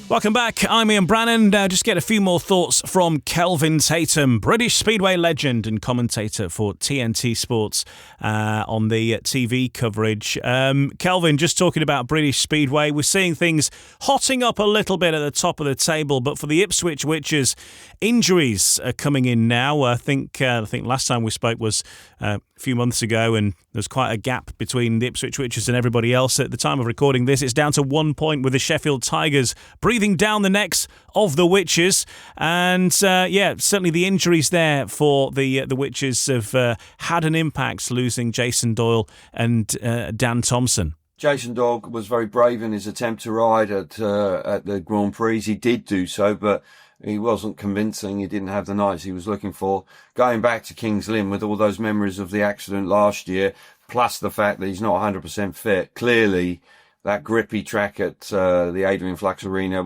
Welcome back. I'm Ian Brannan. Just get a few more thoughts from Kelvin Tatum, British Speedway legend and commentator for TNT Sports on the TV coverage. Kelvin, just talking about British Speedway, we're seeing things hotting up a little bit at the top of the table, but for the Ipswich Witches, injuries are coming in now. I think last time we spoke was a few months ago, and there's quite a gap between the Ipswich Witches and everybody else. At the time of recording this, it's down to 1 point with the Sheffield Tigers breathing down the necks of the Witches. And certainly the injuries there for the Witches have had an impact, losing Jason Doyle and Dan Thompson. Jason Doyle was very brave in his attempt to ride at the Grand Prix. He did do so, but he wasn't convincing. He didn't have the nights he was looking for. Going back to Kings Lynn with all those memories of the accident last year, plus the fact that he's not 100% fit, clearly that grippy track at the Adrian Flux Arena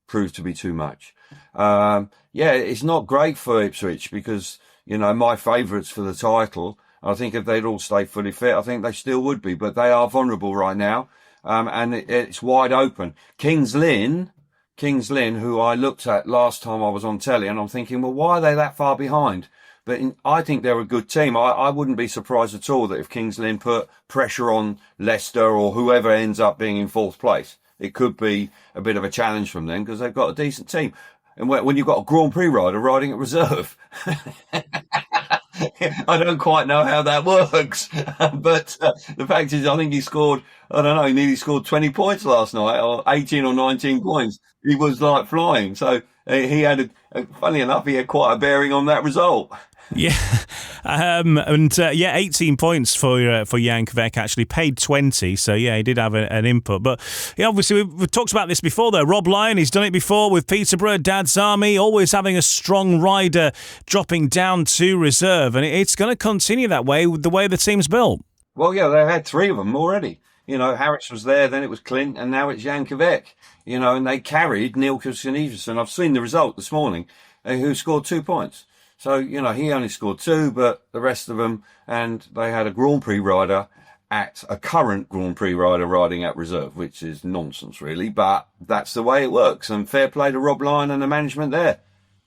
proved to be too much. It's not great for Ipswich because, my favourites for the title, I think if they'd all stay fully fit, I think they still would be, but they are vulnerable right now. And it's wide open. Kings Lynn, who I looked at last time I was on telly, and I'm thinking, well, why are they that far behind? But I think they're a good team. I wouldn't be surprised at all that if Kings Lynn put pressure on Leicester or whoever ends up being in fourth place, it could be a bit of a challenge from them because they've got a decent team. And when you've got a Grand Prix rider riding at reserve, I don't quite know how that works. But the fact is, I think he scored, he nearly scored 20 points last night, or 18 or 19 points. He was like flying. So he had, funny enough, he had quite a bearing on that result. Yeah, 18 points for Jan Kvek, actually paid 20, so yeah, he did have an input. But yeah, obviously we've talked about this before though. Rob Lyon, he's done it before with Peterborough, Dad's Army, always having a strong rider dropping down to reserve, and it's going to continue that way with the way the team's built. Well, yeah, they had three of them already. Harris was there, then it was Clint, and now it's Jan Kvek. And they carried Neil Kusin-Everson. I've seen the result this morning. who scored 2 points. So, he only scored 2, but the rest of them, and they had a Grand Prix rider a current Grand Prix rider riding at reserve, which is nonsense, really, but that's the way it works. And fair play to Rob Lyon and the management there.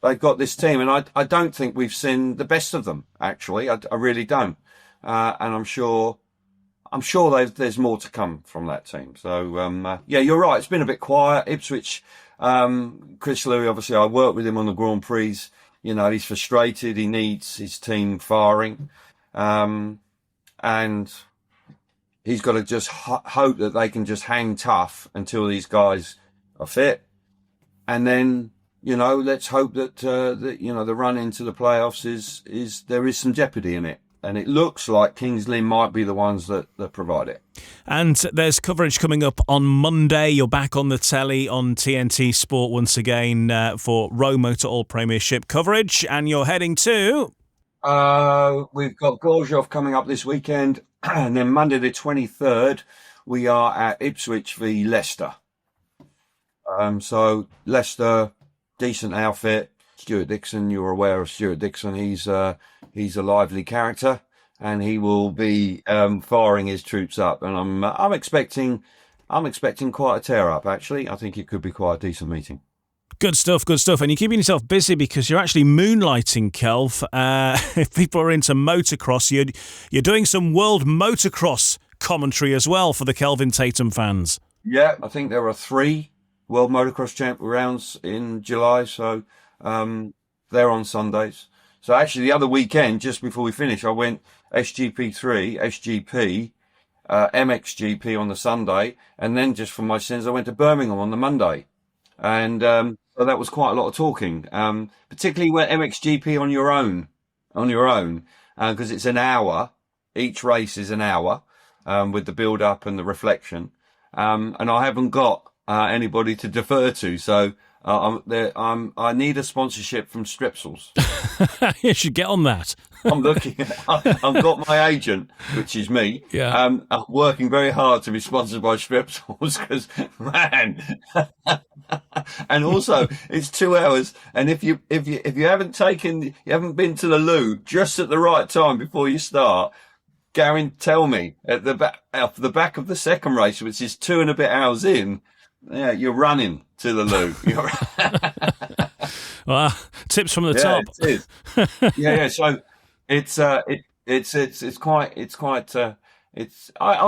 They've got this team, and I don't think we've seen the best of them, actually. I really don't. And I'm sure there's more to come from that team. So, you're right. It's been a bit quiet. Ipswich, Chris Louis, obviously, I worked with him on the Grand Prix. He's frustrated. He needs his team firing. And he's got to just hope that they can just hang tough until these guys are fit. And then, let's hope that, the run into the playoffs is there is some jeopardy in it. And it looks like Kings Lynn might be the ones that provide it. And there's coverage coming up on Monday. You're back on the telly on TNT Sport once again for ROWE Motor Oil Premiership coverage. And you're heading to... We've got Gorjov coming up this weekend. And then Monday the 23rd, we are at Ipswich v Leicester. So Leicester, decent outfit. Stuart Dixon, you're aware of Stuart Dixon. He's a lively character, and he will be firing his troops up. And I'm expecting quite a tear up. Actually, I think it could be quite a decent meeting. Good stuff. And you're keeping yourself busy because you're actually moonlighting, Kelv. If people are into motocross, you're doing some world motocross commentary as well for the Kelvin Tatum fans. Yeah, I think there are 3 World Motocross Champ rounds in July, so they're on Sundays. So actually the other weekend, just before we finish, I went SGP3, SGP, MXGP on the Sunday, and then just for my sins, I went to Birmingham on the Monday. And so that was quite a lot of talking, particularly when MXGP on your own, because it's an hour. Each race is an hour with the build-up and the reflection. And I haven't got anybody to defer to, so I need a sponsorship from Strepsils. You should get on that. I'm looking. I've got my agent, which is me. Yeah. I'm working very hard to be sponsored by Strepsils because, man, and also it's 2 hours. And if you haven't been to the loo just at the right time before you start, tell me at the back of the second race, which is 2 and a bit hours in, yeah, you're running to the loo. Well, tips from the top. It is. Yeah. So I'm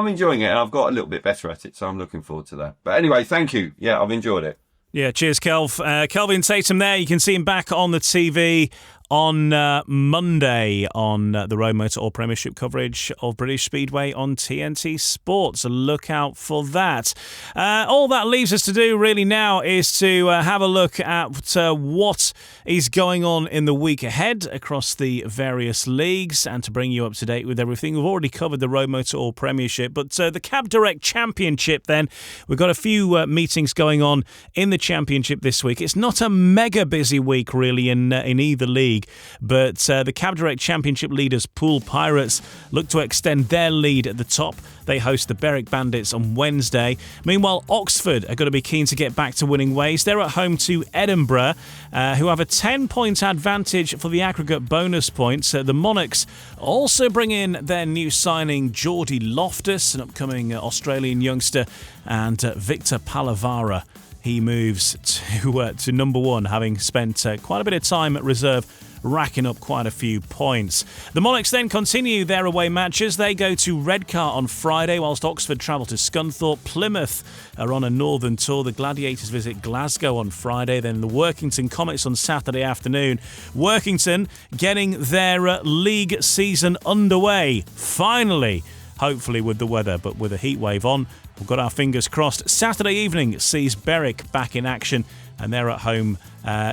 enjoying it, and I've got a little bit better at it, so I'm looking forward to that. But anyway, thank you. Yeah, I've enjoyed it. Yeah, cheers, Kelv. Kelvin Tatum there. You can see him back on the TV on Monday on the ROWE Motor Oil Premiership coverage of British Speedway on TNT Sport. So look out for that. All that leaves us to do really now is to have a look at what is going on in the week ahead across the various leagues and to bring you up to date with everything. We've already covered the ROWE Motor Oil Premiership, but the Cab Direct Championship then, we've got a few meetings going on in the Championship this week. It's not a mega busy week really in either league, but the Cab Direct Championship leaders Poole Pirates look to extend their lead at the top. They host the Berwick Bandits on Wednesday. Meanwhile, Oxford are going to be keen to get back to winning ways. They're at home to Edinburgh, who have a 10-point advantage for the aggregate bonus points. The Monarchs also bring in their new signing Geordie Loftus, an upcoming Australian youngster, and Victor Palavara. He moves to number 1, having spent quite a bit of time at reserve, racking up quite a few points. The Monarchs then continue their away matches. They go to Redcar on Friday, whilst Oxford travel to Scunthorpe. Plymouth are on a northern tour. The Gladiators visit Glasgow on Friday, then the Workington Comets on Saturday afternoon. Workington getting their league season underway, finally, hopefully with the weather, but with a heat wave on. We've got our fingers crossed. Saturday evening sees Berwick back in action, and they're at home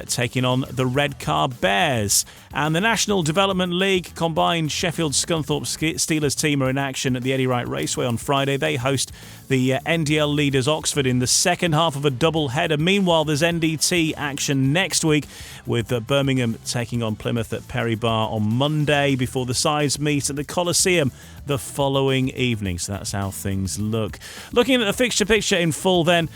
taking on the Redcar Bears. And the National Development League combined Sheffield Scunthorpe Steelers team are in action at the Eddie Wright Raceway on Friday. They host the NDL leaders Oxford in the second half of a double header. Meanwhile, there's NDT action next week with Birmingham taking on Plymouth at Perry Bar on Monday before the sides meet at the Coliseum the following evening. So that's how things look. Looking at the fixture picture in full then,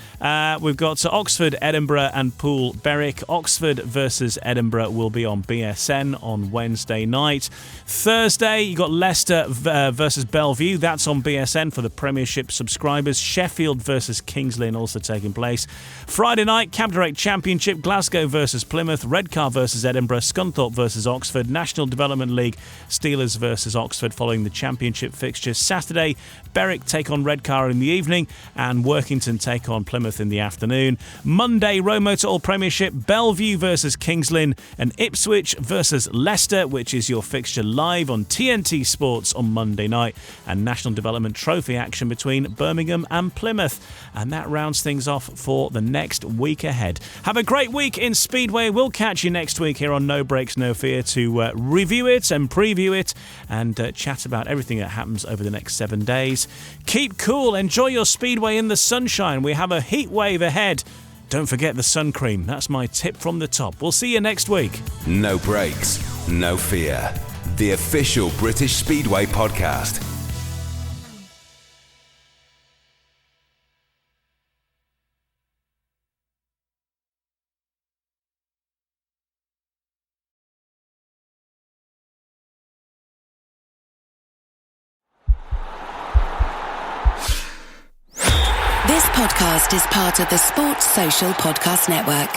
we've got Oxford, Edinburgh and Poole Berwick. Oxford versus Edinburgh will be on BSN on Wednesday night. Thursday, you've got Leicester versus Bellevue. That's on BSN for the Premiership subscribers. Sheffield versus Kings Lynn also taking place. Friday night, Cabinet Championship, Glasgow versus Plymouth. Redcar versus Edinburgh. Scunthorpe versus Oxford. National Development League, Steelers versus Oxford following the Championship fixtures. Saturday, Berwick take on Redcar in the evening and Workington take on Plymouth in the afternoon. Monday, ROWE Motor Oil Premiership, Bellevue versus Kings Lynn and Ipswich versus Leicester, which is your fixture live on TNT Sports on Monday night, and National Development Trophy action between Birmingham and Plymouth. And that rounds things off for the next week ahead. Have a great week in Speedway. We'll catch you next week here on No Brakes, No Fear to review it and preview it and chat about everything that happens over the next 7 days. Keep cool, enjoy your Speedway in the sunshine. We have a heat wave ahead. Don't forget the sun cream. That's my tip from the top. We'll see you next week. No Brakes, No Fear. The official British Speedway podcast. This podcast is part of the Sports Social Podcast Network.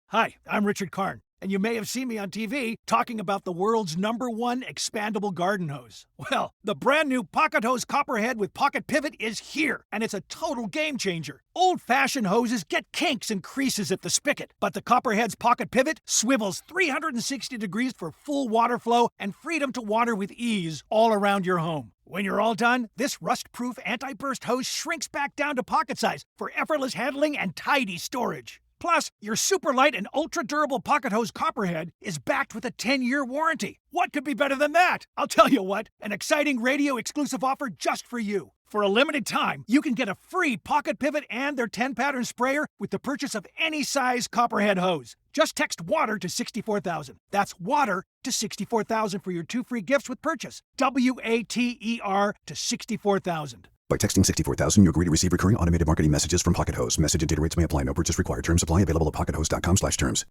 Hi, I'm Richard Karn, and you may have seen me on TV talking about the world's #1 expandable garden hose. Well, the brand new Pocket Hose Copperhead with Pocket Pivot is here, and it's a total game changer. Old-fashioned hoses get kinks and creases at the spigot, but the Copperhead's Pocket Pivot swivels 360 degrees for full water flow and freedom to water with ease all around your home. When you're all done, this rust-proof anti-burst hose shrinks back down to pocket size for effortless handling and tidy storage. Plus, your super light and ultra-durable Pocket Hose Copperhead is backed with a 10-year warranty. What could be better than that? I'll tell you what, an exciting radio-exclusive offer just for you. For a limited time, you can get a free Pocket Pivot and their 10-pattern sprayer with the purchase of any size Copperhead hose. Just text WATER to 64,000. That's WATER to 64,000 for your 2 free gifts with purchase. WATER to 64,000. By texting 64,000, you agree to receive recurring automated marketing messages from Pocket Hose. Message and data rates may apply. No purchase required. Terms apply. Available at pockethose.com/terms.